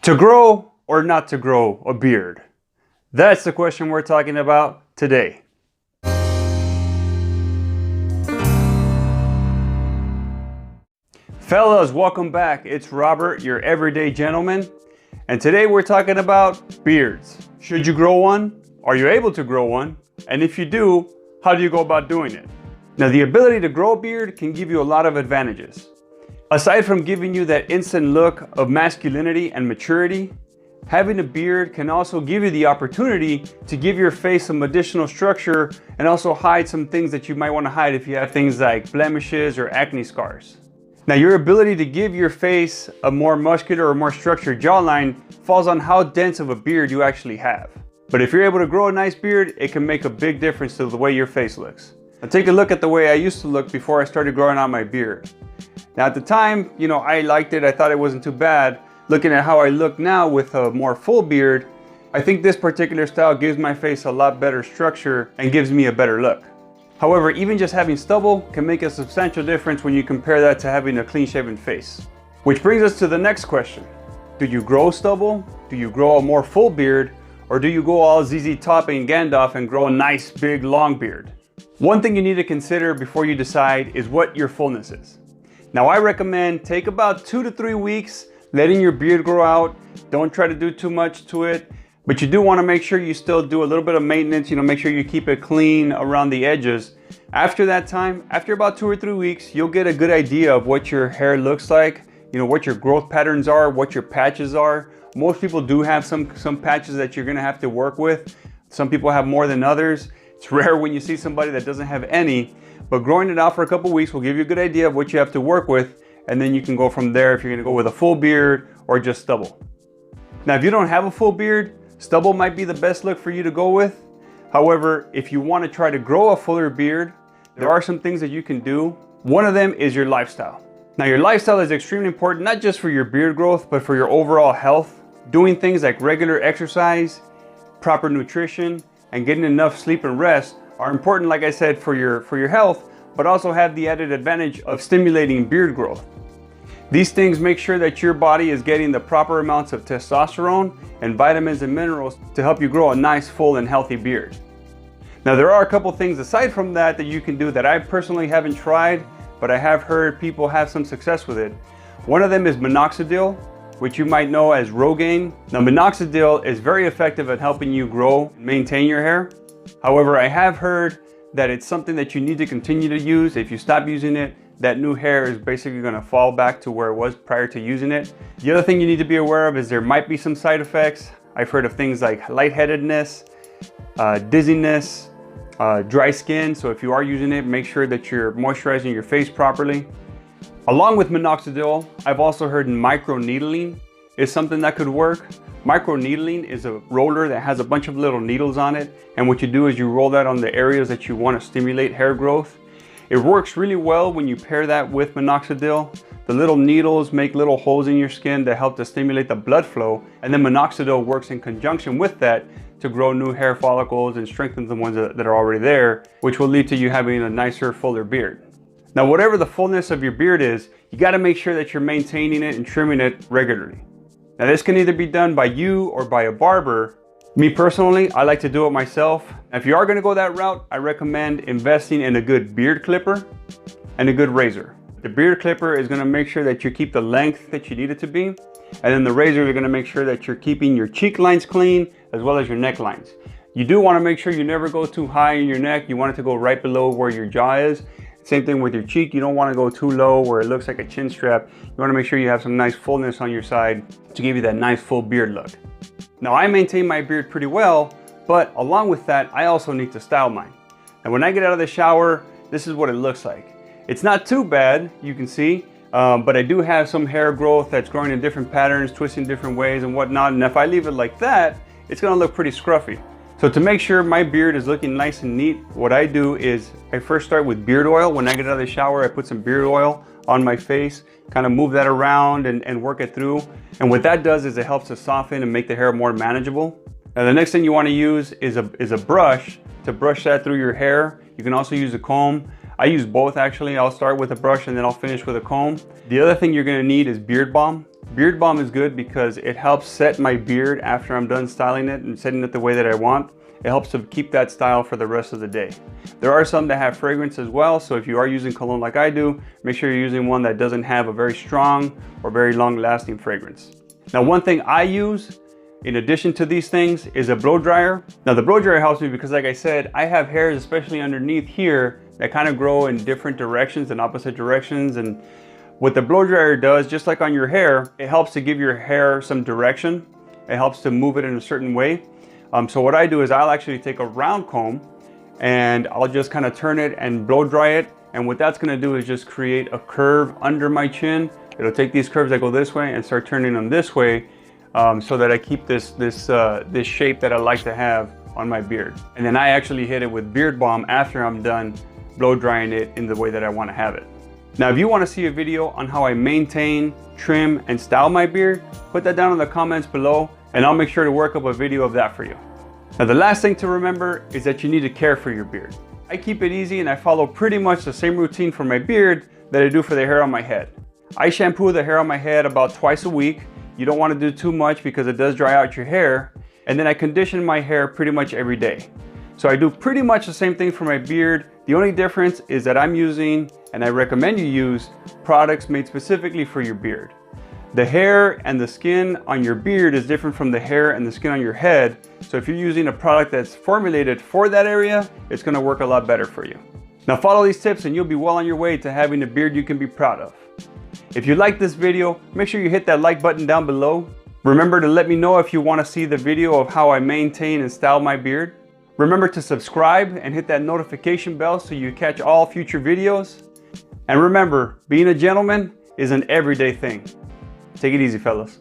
To grow or not to grow a beard? That's the question we're talking about today. Fellas, welcome back. It's Robert, your everyday gentleman. And today we're talking about beards. Should you grow one? Are you able to grow one? And if you do, how do you go about doing it? Now, the ability to grow a beard can give you a lot of advantages. Aside from giving you that instant look of masculinity and maturity, having a beard can also give you the opportunity to give your face some additional structure and also hide some things that you might want to hide if you have things like blemishes or acne scars. Now, your ability to give your face a more muscular or more structured jawline falls on how dense of a beard you actually have. But if you're able to grow a nice beard, it can make a big difference to the way your face looks. Now, take a look at the way I used to look before I started growing out my beard. Now, at the time, I liked it. I thought it wasn't too bad. Looking at how I look now with a more full beard, I think this particular style gives my face a lot better structure and gives me a better look. However, even just having stubble can make a substantial difference when you compare that to having a clean shaven face. Which brings us to the next question. Do you grow stubble? Do you grow a more full beard? Or do you go all ZZ Top and Gandalf and grow a nice big long beard? One thing you need to consider before you decide is what your fullness is. Now, I recommend take about 2 to 3 weeks letting your beard grow out. Don't try to do too much to it, but you do want to make sure you still do a little bit of maintenance, make sure you keep it clean around the edges. After that time, after about 2 or 3 weeks, you'll get a good idea of what your hair looks like, what your growth patterns are, what your patches are. Most people do have some patches that you're going to have to work with. Some people have more than others. It's rare when you see somebody that doesn't have any. But growing it out for a couple weeks will give you a good idea of what you have to work with, and then you can go from there if you're gonna go with a full beard or just stubble. Now, if you don't have a full beard, stubble might be the best look for you to go with. However, if you want to try to grow a fuller beard, there are some things that you can do. One of them is your lifestyle. Now, your lifestyle is extremely important, not just for your beard growth, but for your overall health. Doing things like regular exercise, proper nutrition, and getting enough sleep and rest are important, like I said, for your health, but also have the added advantage of stimulating beard growth. These things make sure that your body is getting the proper amounts of testosterone and vitamins and minerals to help you grow a nice, full, and healthy beard. Now, there are a couple things aside from that you can do that I personally haven't tried, but I have heard people have some success with it. One of them is minoxidil, which you might know as Rogaine. Now, minoxidil is very effective at helping you grow and maintain your hair. However, I have heard that it's something that you need to continue to use. If you stop using it, that new hair is basically going to fall back to where it was prior to using it. The other thing you need to be aware of is there might be some side effects. I've heard of things like lightheadedness, dizziness, dry skin. So if you are using it, make sure that you're moisturizing your face properly. Along with minoxidil, I've also heard microneedling is something that could work. Microneedling is a roller that has a bunch of little needles on it, and what you do is you roll that on the areas that you want to stimulate hair growth. It works really well when you pair that with minoxidil. The little needles make little holes in your skin that help to stimulate the blood flow, and then minoxidil works in conjunction with that to grow new hair follicles and strengthen the ones that are already there, which will lead to you having a nicer, fuller beard. Now, whatever the fullness of your beard is, you got to make sure that you're maintaining it and trimming it regularly. Now, this can either be done by you or by a barber. Me personally, I like to do it myself. Now, if you are going to go that route, I recommend investing in a good beard clipper and a good razor. The beard clipper is going to make sure that you keep the length that you need it to be. And then the razor is going to make sure that you're keeping your cheek lines clean as well as your neck lines. You do want to make sure you never go too high in your neck. You want it to go right below where your jaw is. Same thing with your cheek. You don't want to go too low where it looks like a chin strap. You want to make sure you have some nice fullness on your side to give you that nice full beard look. Now, I maintain my beard pretty well, but along with that, I also need to style mine. And when I get out of the shower, this is what it looks like. It's not too bad, you can see, but I do have some hair growth that's growing in different patterns, twisting different ways and whatnot. And if I leave it like that, it's going to look pretty scruffy. So to make sure my beard is looking nice and neat, what I do is I first start with beard oil. When I get out of the shower, I put some beard oil on my face, kind of move that around and work it through. And what that does is it helps to soften and make the hair more manageable. Now, the next thing you want to use is a brush to brush that through your hair. You can also use a comb. I use both actually. I'll start with a brush and then I'll finish with a comb. The other thing you're going to need is beard balm. Beard Balm is good because it helps set my beard after I'm done styling it and setting it the way that I want. It helps to keep that style for the rest of the day. There are some that have fragrance as well, so if you are using cologne like I do, make sure you're using one that doesn't have a very strong or very long-lasting fragrance. Now, one thing I use in addition to these things is a blow dryer. Now, the blow dryer helps me because, like I said, I have hairs, especially underneath here, that kind of grow in different directions and opposite directions. And what the blow dryer does, just like on your hair, it helps to give your hair some direction. It helps to move it in a certain way. So what I do is I'll actually take a round comb and I'll just kind of turn it and blow dry it. And what that's gonna do is just create a curve under my chin. It'll take these curves that go this way and start turning them this way, so that I keep this shape that I like to have on my beard. And then I actually hit it with Beard Balm after I'm done blow drying it in the way that I want to have it. Now, if you want to see a video on how I maintain, trim, and style my beard, put that down in the comments below and I'll make sure to work up a video of that for you. Now, the last thing to remember is that you need to care for your beard. I keep it easy and I follow pretty much the same routine for my beard that I do for the hair on my head. I shampoo the hair on my head about twice a week. You don't want to do too much because it does dry out your hair. And then I condition my hair pretty much every day. So I do pretty much the same thing for my beard. The only difference is that I'm using, and I recommend you use, products made specifically for your beard. The hair and the skin on your beard is different from the hair and the skin on your head. So if you're using a product that's formulated for that area, it's going to work a lot better for you. Now follow these tips and you'll be well on your way to having a beard you can be proud of. If you like this video, make sure you hit that like button down below. Remember to let me know if you want to see the video of how I maintain and style my beard. Remember to subscribe and hit that notification bell so you catch all future videos. And remember, being a gentleman is an everyday thing. Take it easy, fellas.